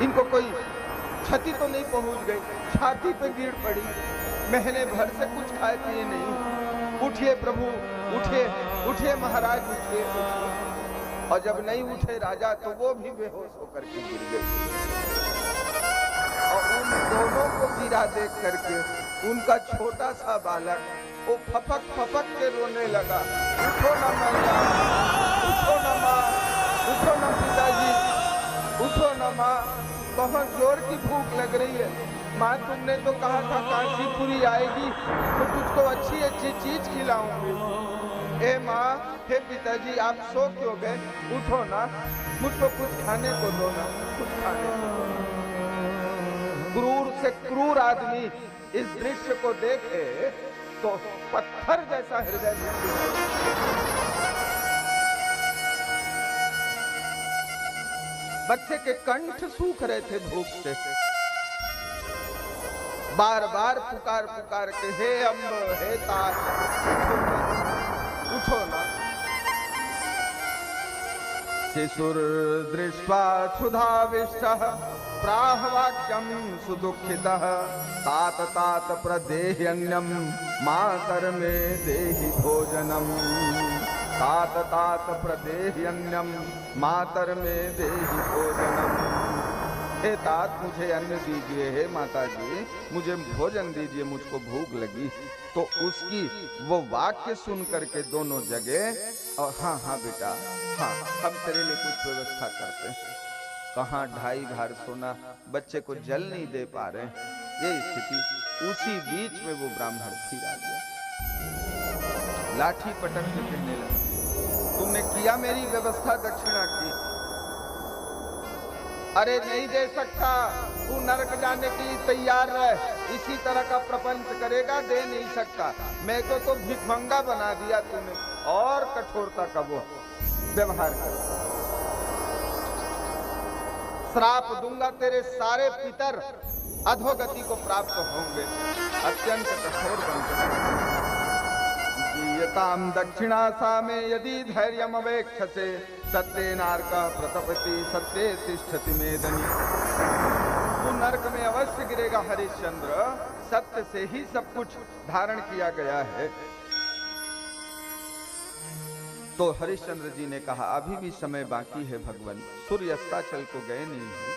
इनको कोई क्षति तो नहीं पहुंच गई, छाती पे गिर पड़ी, महीने भर से कुछ खाए पिए नहीं। उठिए प्रभु, उठिए, उठिए महाराज, उठिए, उठिए। और जब नहीं उठे राजा तो वो भी बेहोश होकर के गिर गए। और उन दोनों को गिरा देख करके उनका छोटा सा बालक वो फपक फपक के रोने लगा, उठो ना मैया, उठो ना माँ, उठो ना पिताजी, उठो ना माँ, बहुत जोर की भूख लग रही है। माँ तुमने तो कहा था काशीपुरी आएगी तो तुझको अच्छी अच्छी चीज खिलाऊंगी। ए माँ, हे पिताजी, आप सो क्यों गए? उठो ना, मुझको कुछ खाने को दो ना, कुछ खाने को दो ना। क्रूर से क्रूर आदमी इस दृश्य को देखे तो पत्थर जैसा हृदय बच्चे के कंठ सूख रहे थे भूख से। बार बार पुकार पुकार के, हे अम्ब, हे तार, उठो ना। शिशुर दृष्ट्वा क्षुधाविष्टः प्राह वाक्यं सुदुःखितः, तात तात प्रदेह्यन्यं मातर मे देहि भोजनम्। तात तात प्रदेह्यन्यं मातर मे देहि भोजनम्। हे तात, मुझे अन्न दीजिए, हे माता जी मुझे भोजन दीजिए, मुझको भूख लगी। तो उसकी वो वाक्य सुन करके दोनों जगे और हाँ हाँ बेटा, हाँ हम तेरे लिए कुछ व्यवस्था करते हैं। कहाँ 2.5 भार सोना, बच्चे को जल नहीं दे पा रहे, ये स्थिति। उसी बीच में वो ब्राह्मण फिर आ गया, लाठी पटक के कहने लगा, तुमने किया मेरी व्यवस्था दक्षिणा की, अरे नहीं दे सकता, तू नरक जाने के लिए तैयार रह, इसी तरह का प्रपंच करेगा, दे नहीं सकता। मैं तो भिखमंगा बना दिया तूने, और कठोरता का वो व्यवहार कर। श्राप दूंगा, तेरे सारे पितर अधोगति को प्राप्त होंगे। अत्यंत कठोर बनकर जीयताम दक्षिणा सा में यदि धैर्यम अवेक्षसे, सत्ये नारका प्रतपति सत्ये तिष्ठति मेदनी। तू नरक में अवश्य गिरेगा हरिश्चंद्र, सत्य से ही सब कुछ धारण किया गया है। तो हरिश्चंद्र जी ने कहा, अभी भी समय बाकी है भगवान, सूर्य अस्ताचल को गए नहीं है,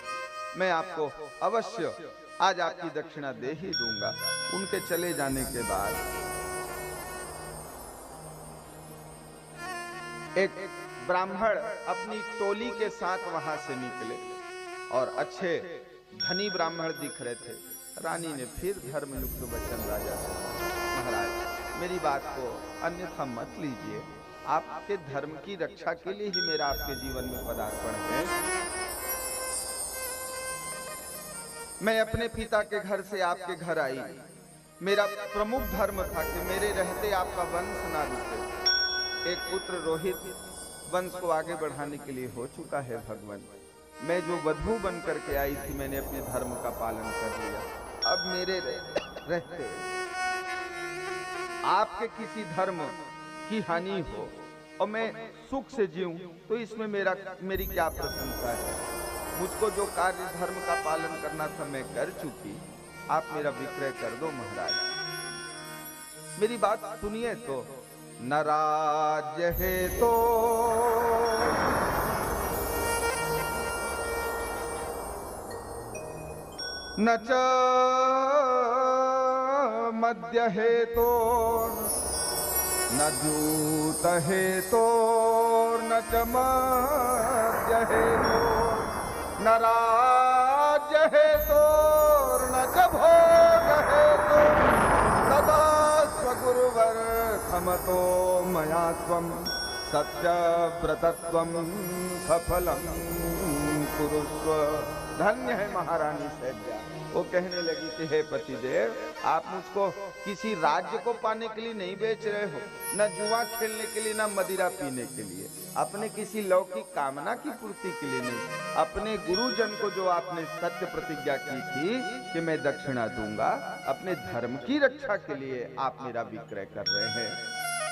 मैं आपको अवश्य आज आपकी दक्षिणा दे ही दूंगा। उनके चले जाने के बाद एक ब्राह्मण अपनी टोली के साथ वहां से निकले और अच्छे धनी ब्राह्मण दिख रहे थे। रानी ने फिर धर्मयुक्त वचन राजा से, महाराज मेरी बात को अन्यथा मत लीजिए, आपके धर्म की रक्षा के लिए ही मेरा आपके जीवन में पदार्पण है। मैं अपने पिता के घर से आपके घर आई, मेरा प्रमुख धर्म था कि मेरे रहते आपका वंश ना रुके। एक पुत्र रोहित वंश को आगे बढ़ाने के लिए हो चुका है भगवान। मैं जो वधू बन करके आई थी, मैंने अपने धर्म का पालन कर लिया। अब मेरे रहते आपके किसी धर्म की हानि हो और मैं सुख से जीऊं, तो इसमें मेरी क्या प्रशंसा है। मुझको जो कार्य धर्म का पालन करना था मैं कर चुकी, आप मेरा विक्रय कर दो महाराज। मेरी बात सुनिए तो, न राज्य है तो न च मद्य है तो न जूत है तो न च मद्य है तो न राज्य है तो न च भोग है तो सदा स्वगुरुवर खमतो मया त्वं सत्यव्रतत्वं सफलं कुरुष्व। धन्य है महारानी सैद्या। वो कहने लगी कि हे पतिदेव, आप मुझको किसी राज्य को पाने के लिए नहीं बेच रहे हो, न जुआ खेलने के लिए, न मदिरा पीने के लिए, अपने किसी लौकिक कामना की पूर्ति के लिए नहीं। अपने गुरुजन को जो आपने सत्य प्रतिज्ञा की थी कि मैं दक्षिणा दूंगा, अपने धर्म की रक्षा के लिए आप मेरा विक्रय कर रहे हैं।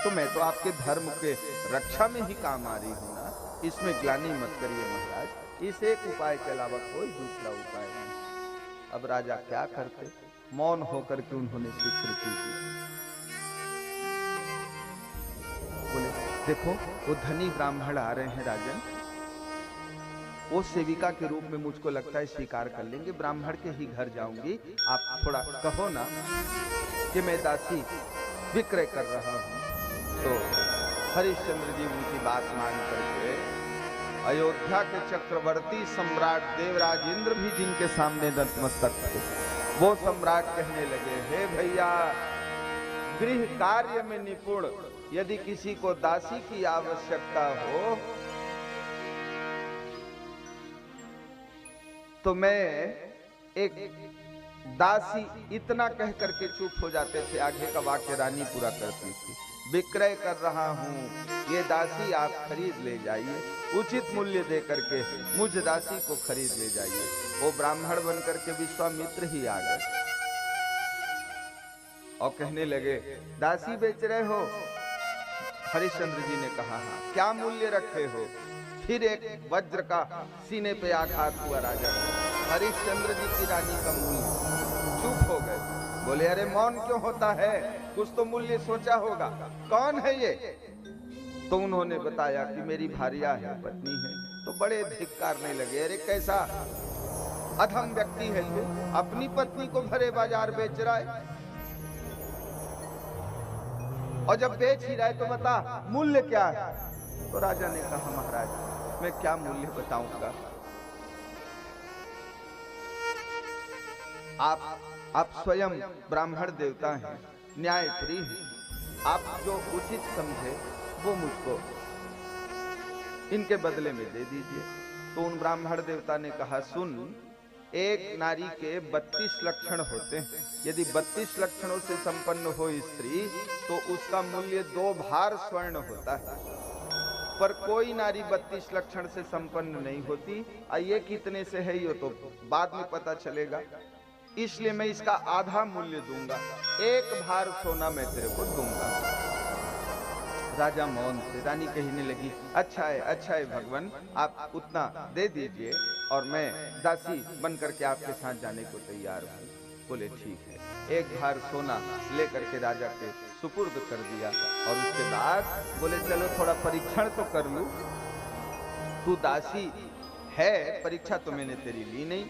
तो मैं तो आपके धर्म के रक्षा में ही काम आ रही हूँ ना, इसमें ग्लानि मत करिए महाराज, इस एक उपाय के अलावा कोई दूसरा उपाय नहीं। अब राजा क्या करते, मौन होकर के उन्होंने स्वीकृति दी। बोले देखो वो धनी ब्राह्मण आ रहे हैं राजन, वो सेविका के रूप में मुझको लगता है स्वीकार कर लेंगे, ब्राह्मण के ही घर जाऊंगी, आप थोड़ा कहो ना कि मैं दासी विक्रय कर रहा हूं। तो हरिश्चंद्र जी उनकी बात मान करके अयोध्या के चक्रवर्ती सम्राट देवराज इंद्र भी जिनके सामने नतमस्तक थे, वो सम्राट कहने लगे, हे भैया, गृह कार्य में निपुण यदि किसी को दासी की आवश्यकता हो तो मैं एक दासी, इतना कह करके चुप हो जाते थे। आगे का वाक्य रानी पूरा करती थी, विक्रय कर रहा हूं, ये दासी आप खरीद ले जाइए, उचित मूल्य दे करके मुझ दासी को खरीद ले जाइए। वो ब्राह्मण बन करके विश्वामित्र ही आ गए और कहने लगे, दासी बेच रहे हो? हरिश्चंद्र जी ने कहा हाँ। क्या मूल्य रखे हो? फिर एक वज्र का सीने पे आघात हुआ राजा। हरिश्चंद्र जी की रानी का मूल्य, चुप हो गए। बोले अरे मौन क्यों होता है, कुछ तो मूल्य सोचा होगा, कौन है ये? तो उन्होंने बताया कि मेरी भार्या है, पत्नी है। तो बड़े धिक्कारने लगे, अरे कैसा अधम व्यक्ति है ये, अपनी पत्नी को भरे बाजार बेच रहा है, और जब बेच ही रहा है तो बता मूल्य क्या है? तो राजा ने कहा, महाराज मैं क्या मूल्य बताऊंगा, आप स्वयं ब्राह्मण देवता हैं, न्याय प्रिय हैं, आप जो उचित समझे वो मुझको इनके बदले में दे दीजिए। तो उन ब्राह्मण देवता ने कहा, सुन, एक नारी के 32 लक्षण होते हैं, यदि 32 लक्षणों से संपन्न हो स्त्री तो उसका मूल्य 2 भार स्वर्ण होता है, पर कोई नारी 32 लक्षण से संपन्न नहीं होती। ये कितने से है ये तो बाद में पता चलेगा, इसलिए मैं इसका आधा मूल्य दूंगा, 1 भार सोना मैं तेरे को दूंगा। राजा मौन थे। रानी कहने लगी, अच्छा है भगवान, आप उतना दे दीजिए और मैं दासी बन करके आपके साथ जाने को तैयार हूँ। बोले ठीक है। 1 भार सोना लेकर के राजा के सुपुर्द कर दिया और उसके बाद बोले चलो थोड़ा परीक्षण तो कर लूं, तू दासी है, परीक्षा तो मैंने तेरी ली नहीं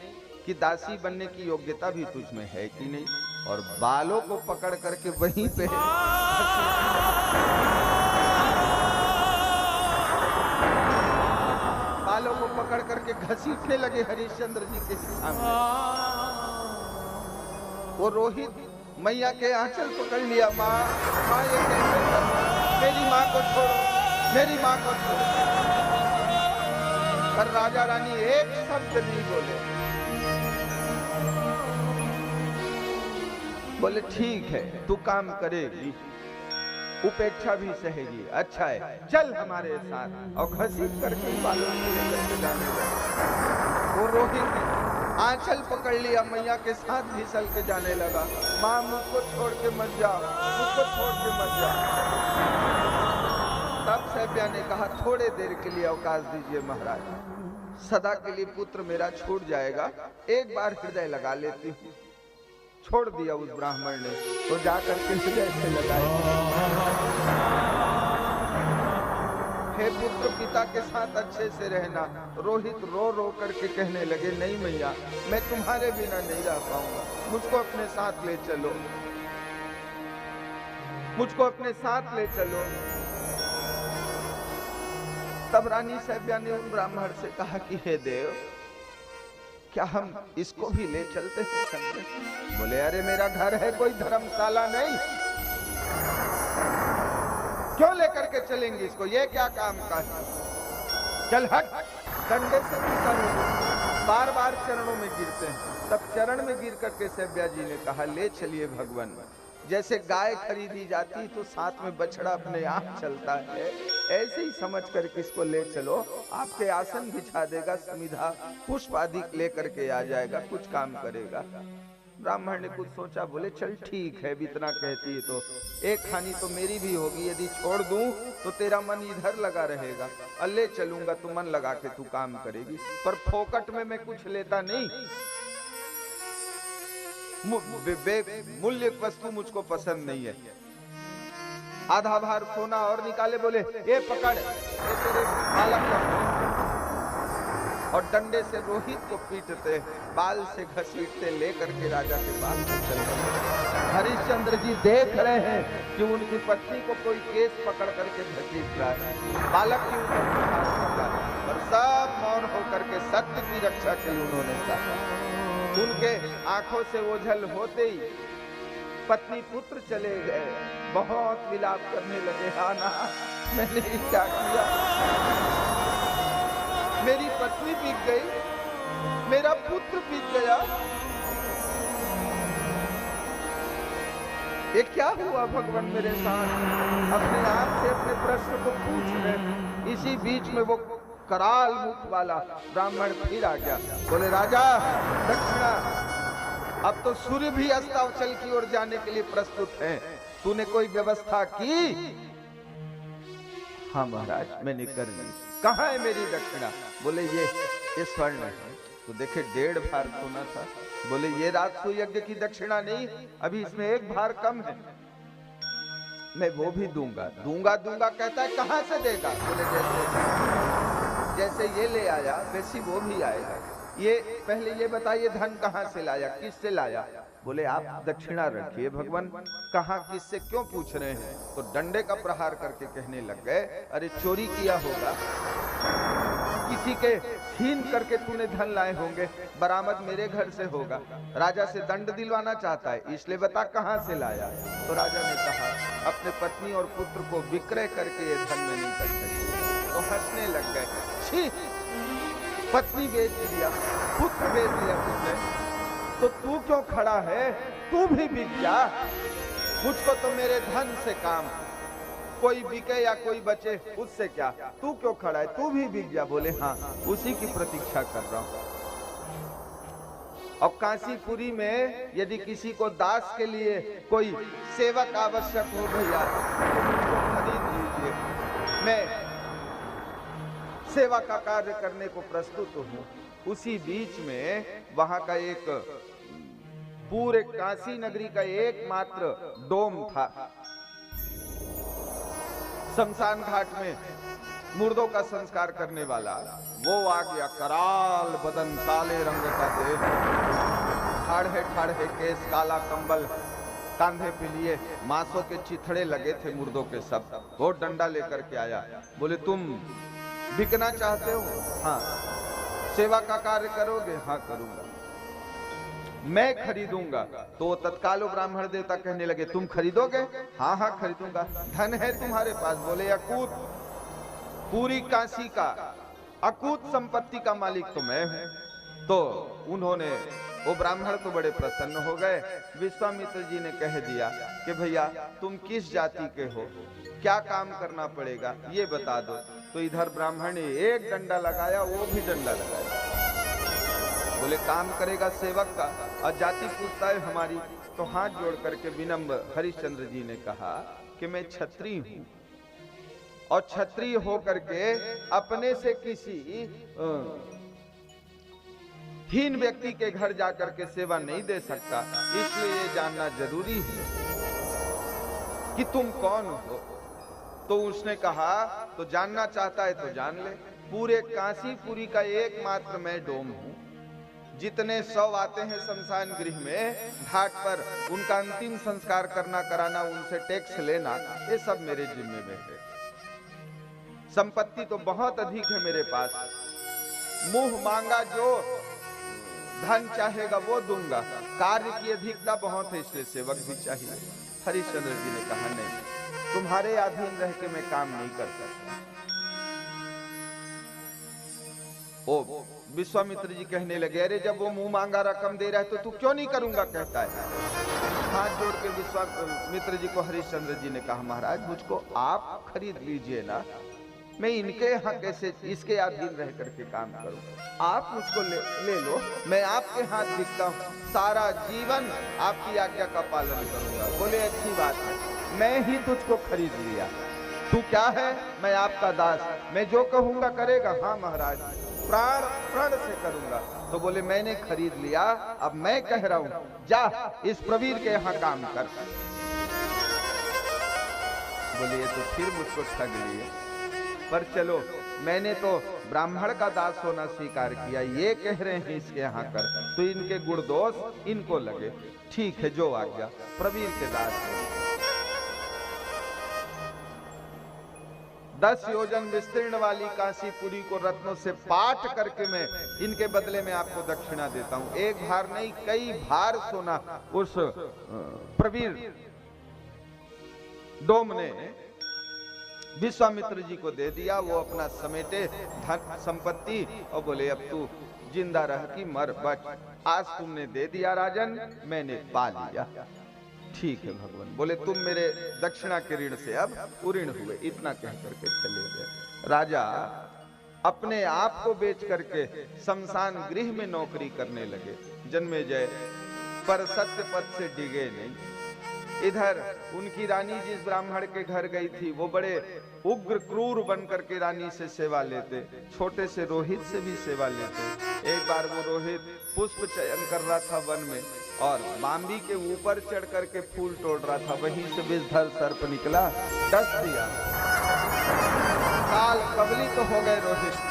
कि दासी बनने की योग्यता भी तुझ में है कि नहीं। और बालों को पकड़ करके वहीं पे बालों को पकड़ करके घसीटने लगे हरिश्चंद्र जी के सामने। वो रोहित मैया के आंचल पकड़ लिया, माँ ये कैसे, मेरी माँ को छोड़ो, मेरी माँ को छोड़ो। पर राजा रानी एक शब्द नहीं बोले। बोले ठीक है, तू काम करेगी, उपेक्षा भी सहेगी, अच्छा है, चल हमारे साथ। और घसीट करके बालों को लेकर के जाने लगा। वो रोहित आंचल पकड़ लिया, मैया के साथ फिसल के जाने लगा। माँ मुझको छोड़ के मत जाओ, मुझको छोड़ के मत जाओ। तब सैब्या ने कहा, थोड़े देर के लिए अवकाश दीजिए महाराज, सदा के लिए पुत्र मेरा छूट जाएगा, एक बार हृदय लगा लेती हूँ। छोड़ दिया उस ब्राह्मण ने, तो जाकर के हृदय से लगाया। हे पुत्र, पिता के साथ अच्छे से रहना। रोहित रो रो करके कहने लगे, नहीं मैया, मैं तुम्हारे बिना नहीं रह पाऊंगा, मुझको अपने साथ ले चलो, मुझको अपने साथ ले चलो। तब रानी सैब्या ने उन ब्राह्मण से कहा कि हे देव, क्या हम इसको भी ले चलते हैं संग में? बोले अरे मेरा घर है, कोई धर्मशाला नहीं, क्यों लेकर के चलेंगे इसको, ये क्या काम का है? चल हट, डंडे से बार बार चरणों में गिरते हैं। तब चरण में गिर करके सैब्या जी ने कहा, ले चलिए भगवान, जैसे गाय खरीदी जाती तो साथ में बछड़ा अपने आप चलता है, ऐसे ही समझ कर किसको ले चलो, आपके आसन बिछा देगा, समिधा पुष्प आदि लेकर के आ जाएगा, कुछ काम करेगा। ब्राह्मण ने कुछ सोचा, बोले चल ठीक है, इतना कहती है तो एक खानी तो मेरी भी होगी, यदि छोड़ दूं तो तेरा मन इधर लगा रहेगा, अल्ले चलूंगा तू मन लगा के तू काम करेगी, पर फोकट में मैं कुछ लेता नहीं, मूल्य वस्तु मुझको पसंद नहीं है। आधा भार सोना और निकाले, बोले ये पकड़, ये तेरे बालक का, और डंडे से रोहित को पीटते, बाल से घसीटते, लेकर के राजा के पास चल गए। हरिश्चंद्र जी देख रहे हैं कि उनकी पत्नी को कोई केस पकड़ करके घसीट रहा है, बालक के ऊपर हाथ रखा, और सब मौन होकर के सत्य की रक्षा के लिए उन्होंने कहा। उनके आंखों से ओझल होते ही पत्नी पुत्र चले गए, बहुत विलाप करने लगे, आना मैंने क्या किया, मेरी पत्नी बीत गई, मेरा पुत्र बीत गया, ये क्या हुआ भगवान मेरे साथ। अपने आप से अपने प्रश्न को पूछ रहे, इसी बीच में वो कराल मुख वाला ब्राह्मण फिर आ गया, बोले राजा दक्षिणा, अब तो सूर्य भी अस्ताचल की ओर जाने के लिए प्रस्तुत है, तूने कोई व्यवस्था की? हाँ महाराज मैंने कर ली। कहाँ है मेरी दक्षिणा? बोले ये स्वर्ण है। तो देखे 1.5 भार सोना था, बोले ये राजसू यज्ञ की दक्षिणा नहीं, अभी इसमें 1 भार कम है, मैं वो भी दूंगा। दूंगा दूंगा कहता है, कहाँ से देगा? बोले जैसे ये ले आया वैसी वो भी आएगा। ये पहले ये बताइए धन कहाँ से लाया, किससे लाया? बोले आप दक्षिणा रखिए भगवान, कहाँ किससे क्यों पूछ रहे हैं? तो डंडे का प्रहार करके कहने लग गए, अरे चोरी किया होगा, किसी के छीन करके तूने धन लाए होंगे, बरामद मेरे घर से होगा, राजा से दंड दिलवाना चाहता है, इसलिए बता कहाँ से लाया। तो राजा ने कहा अपने पत्नी और पुत्र को विक्रय करके ये धन में नहीं कर सकते। तो हंसने लग गए, छी, पत्नी बेच दिया, पुत्र बेच दिया तुमने, तो तू क्यों खड़ा है? तू भी बिक जा, मुझको तो मेरे धन से काम, कोई बिके या कोई बचे उससे क्या, तू क्यों खड़ा है? तू भी बिक जा। बोले हाँ उसी की प्रतीक्षा कर रहा हूं। और काशीपुरी में यदि किसी को दास के लिए कोई सेवक आवश्यक हो भैया तो मुझको खरीद लीजिए, मैं सेवा का कार्य करने को प्रस्तुत हूँ। उसी बीच में वहां का एक पूरे काशी नगरी का एकमात्र डोम था, शमशान घाट में मुर्दों का संस्कार करने वाला, वो आ गया, कराल बदन, काले रंग का देह, ठाढ़े ठाढ़े केस, काला कंबल कांधे पे लिए, मांसों के चिथड़े लगे थे मुर्दों के सब, वो डंडा लेकर के आया। बोले तुम बिकना चाहते हो? हाँ। सेवा का कार्य करोगे? हाँ करूंगा, मैं खरीदूंगा। तो तत्काल ब्राह्मण देवता कहने लगे तुम खरीदोगे? हाँ हाँ खरीदूंगा। धन है तुम्हारे पास? बोले अकूत, पूरी काशी का अकूत संपत्ति का मालिक तो मैं हूं। तो उन्होंने, वो ब्राह्मण तो बड़े प्रसन्न हो गए। विश्वामित्र जी ने कह दिया कि भैया तुम किस जाति के हो, क्या काम करना पड़ेगा ये बता दो। तो इधर ब्राह्मण ने एक डंडा लगाया, वो भी डंडा लगाया। बोले काम करेगा सेवक का, और जाति पूछता है हमारी। तो हाथ जोड़ करके विनम्र हरिश्चंद्र जी ने कहा कि मैं क्षत्रिय हूं, और क्षत्रिय हो करके अपने से किसी हीन व्यक्ति के घर जाकर के सेवा नहीं दे सकता, इसलिए ये जानना जरूरी है कि तुम कौन हो। तो उसने कहा तो जानना चाहता है तो जान ले, पूरे काशीपुरी का एकमात्र मैं डोम हूं। जितने 100 आते हैं शमशान गृह में, घाट पर उनका अंतिम संस्कार करना कराना, उनसे टैक्स लेना, ये सब मेरे जिम्मे में है। संपत्ति तो बहुत अधिक है मेरे पास, मुंह मांगा जो धन चाहेगा वो दूंगा, कार्य की अधिकता बहुत है इसलिए सेवक भी चाहिए। हरिश्चंद्र जी ने कहा नहीं, तुम्हारे अधीन रह के मैं काम नहीं कर सकता। ओ विश्वामित्र जी कहने लगे अरे जब वो मुंह मांगा रकम दे रहा है तो तू क्यों नहीं करूंगा कहता है। हाथ जोड़ के विश्वामित्र जी को हरिश्चंद्र जी ने कहा महाराज मुझको आप खरीद लीजिए ना, मैं इनके यहाँ कैसे इसके अधीन रह करके काम करूं? आप मुझको ले लो, मैं आपके हाथ दिखता हूँ, सारा जीवन आपकी आज्ञा का पालन करूंगा। बोले अच्छी बात है, मैं ही तुझको खरीद लिया, तू क्या है? मैं आपका दास, मैं जो कहूंगा करेगा। हाँ महाराज, प्राण प्रण से करूंगा। तो बोले मैंने खरीद लिया, अब मैं कह रहा हूं, जा इस प्रवीर के यहाँ काम कर। बोले ये तो फिर मुझको ठग लिए, पर चलो मैंने तो ब्राह्मण का दास होना स्वीकार किया, ये कह रहे हैं इसके यहाँ कर, तो इनके गुण दोष इनको लगे, ठीक है जो आज्ञा, प्रवीर के दास है। 10 योजन विस्तीर्ण वाली काशीपुरी को रत्नों से पाट करके मैं इनके बदले में आपको दक्षिणा देता हूं। एक भार नहीं, कई भार सोना उस प्रवीर डोम ने विश्वामित्र जी को दे दिया। वो अपना समेटे धन संपत्ति और बोले अब तू जिंदा रह कि मर बच, आज तुमने दे दिया राजन, मैंने पा लिया, ठीक है भगवान। बोले तुम मेरे दक्षिणा के ऋण से अब उऋण हुए, इतना कह करके चले गए। राजा अपने आप को बेच करके शमशान गृह में नौकरी करने लगे। जन्मेजय पर सत्य पद से डिगे नहीं। इधर उनकी रानी जिस ब्राह्मण के घर गई थी, वो बड़े उग्र क्रूर बन करके रानी से सेवा लेते, छोटे से रोहित से भी सेवा लेते। एक बार वो रोहित पुष्प चयन कर रहा था वन में, और बांबी के ऊपर चढ़ करके फूल तोड़ रहा था, वहीं से विषधर सर्प निकला, डस दिया, काल कबलित तो हो गए रोहित।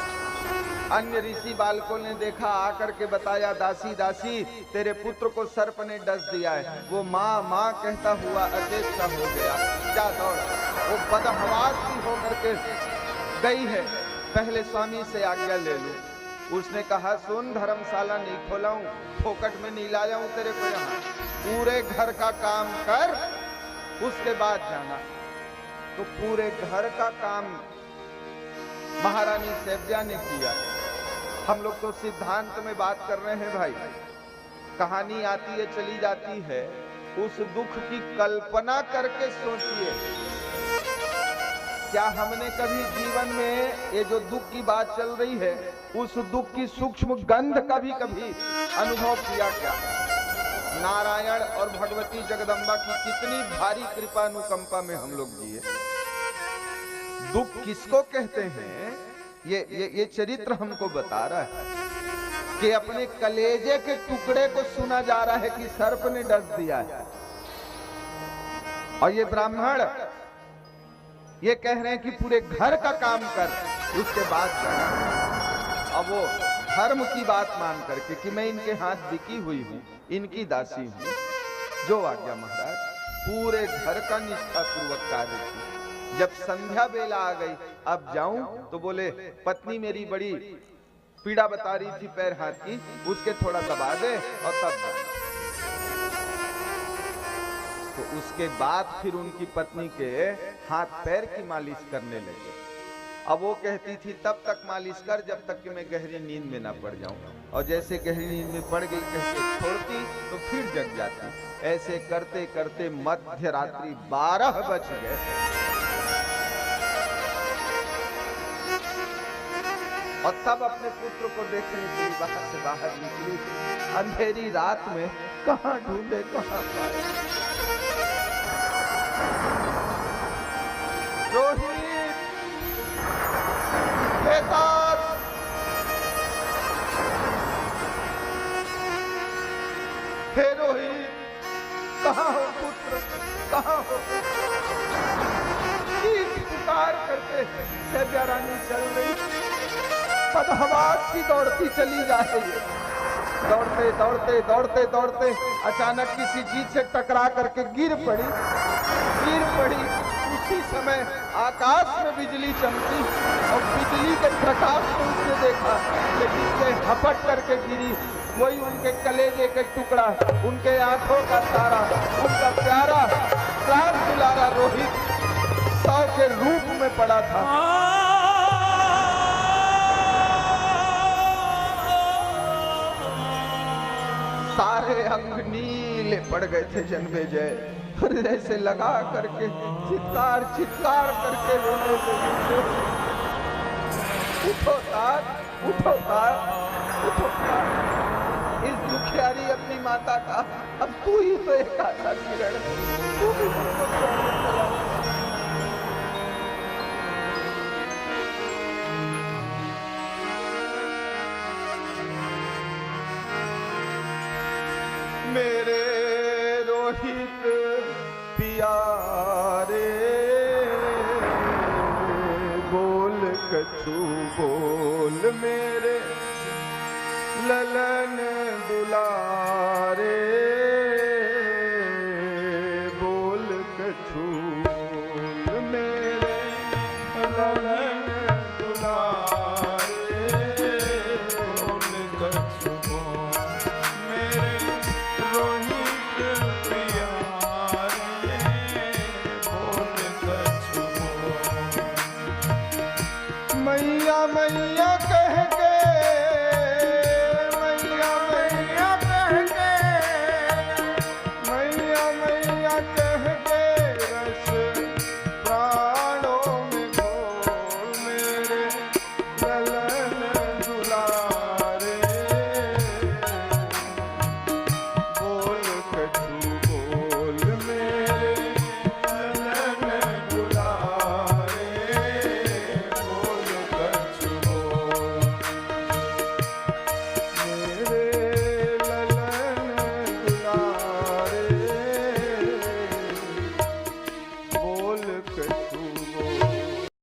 अन्य ऋषि बालकों ने देखा, आकर के बताया, दासी दासी तेरे पुत्र को सर्प ने डस दिया है। वो माँ माँ कहता हुआ अचेत सा हो गया। जा दौड़, वो बदहवास भी होकर के गई है, पहले स्वामी से आज्ञा ले लूं। उसने कहा सुन, धर्मशाला नहीं खोला हूं, फोकट में नहीं लाया हूं तेरे को यहाँ, पूरे घर का काम कर उसके बाद जाना। तो पूरे घर का काम महारानी सैब्या ने किया। हम लोग तो सिद्धांत में बात कर रहे हैं भाई, कहानी आती है चली जाती है, उस दुख की कल्पना करके सोचिए, क्या हमने कभी जीवन में ये जो दुख की बात चल रही है, उस दुख की सूक्ष्म गंध का भी कभी अनुभव किया क्या? नारायण और भगवती जगदम्बा की कितनी भारी कृपा अनुकंपा में हम लोग जिए। दुख किसको कहते हैं, ये चरित्र हमको बता रहा है कि अपने कलेजे के टुकड़े को सुना जा रहा है कि सर्प ने डस दिया है, और ये ब्राह्मण ये कह रहे हैं कि पूरे घर का काम कर उसके बाद जाना। अब वो धर्म की बात मान करके कि मैं इनके हाथ बिकी हुई हूं, इनकी दासी हूं, जो आज्ञा महाराज, पूरे घर का निष्ठा पूर्वक कार्य किया। जब संध्या बेला आ गई, अब जाऊं, तो बोले पत्नी मेरी बड़ी पीड़ा बता रही थी पैर हाथ की, उसके थोड़ा दबा दे और तब जाना। तो उसके बाद फिर उनकी पत्नी के हाथ पैर की मालिश करने लगे। अब वो कहती थी तब तक मालिश कर जब तक कि मैं गहरी नींद में ना पड़ जाऊं, और जैसे गहरी नींद में पड़ गई कहते छोड़ती तो फिर जग जाती। ऐसे करते करते मध्य रात्रि 12 बज गए, और तब अपने पुत्र को देखने के लिए बाहर से बाहर निकली। अंधेरी रात में कहां ढूंढे कहां पाए। रोहित, बेकार, हे रोहित, कहां हो पुत्र, कहां हो? पुकार करके सैब्या रानी चल रही, बदहवास की दौड़ती चली जा रही है। दौड़ते दौड़ते दौड़ते दौड़ते अचानक किसी चीज से टकरा करके गिर पड़ी। उसी समय आकाश में बिजली चमकी, और बिजली के प्रकाश को उसने देखा, लेकिन से हपट करके गिरी। वही उनके कलेजे के टुकड़ा, उनके आंखों का तारा, उनका प्यारा प्राण दुलारा रोहित सौ के रूप में पड़ा था। सारे अंग नीले पड़ गए थे जन्मेजय, फिर ऐसे लगा करके चित्कार करके रोने लगे। उठो तात, उठो तात, उठो तात। इस दुखियारी अपनी माता का अब तू ही तो एक आशा किरण है, तू भी मुझको छोड़कर चला गया। मेरे रोहित पियारे बोल कछु बोल, मेरे ललन दुलारे